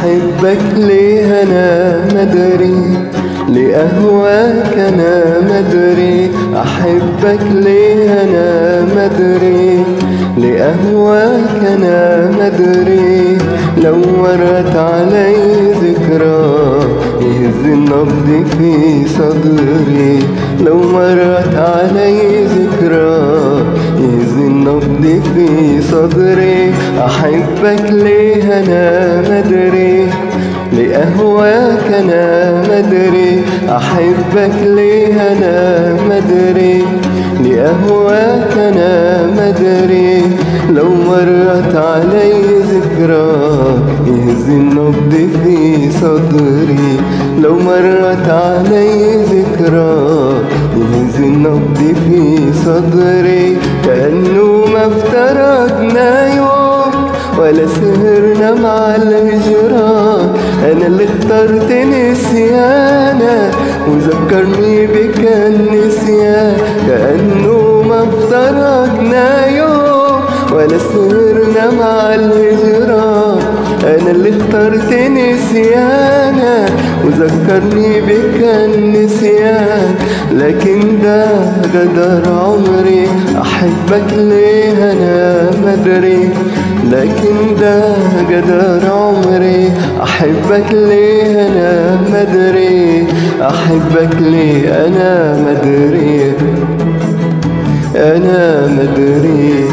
أحبك ليه أنا مدري، لأهواك أنا مدري. أحبك ليه أنا مدري، لأهواك أنا مدري. لو مرت علي ذكرى يهز النبض في صدري، لو مرت علي ذكرى يهز النبض في صدري. أحبك ليه أنا مدري، لأهواك أنا مدري. أحبك ليه أنا مدري، لأهواك أنا مدري. لو مرت علي ذكرى يهز النبض في صدري، لو مرت علي ذكرى يهز النبض في صدري. كأنه ما افترقنا يوم ولا سهرنا مع الهجران، أنا اللي اخترت نسيانك وذكرني بك النسيان. كأنه ما افترقنا يوم ولا سهرنا مع الهجران، أنا اللي اخترت نسيانك وذكرني بك النسيان. لكن ده قدر عمري، أحبك ليه أنا مدري. لكن ده قدر عمري، أحبك ليه أنا مدري. أحبك ليه أنا مدري، أنا مدري.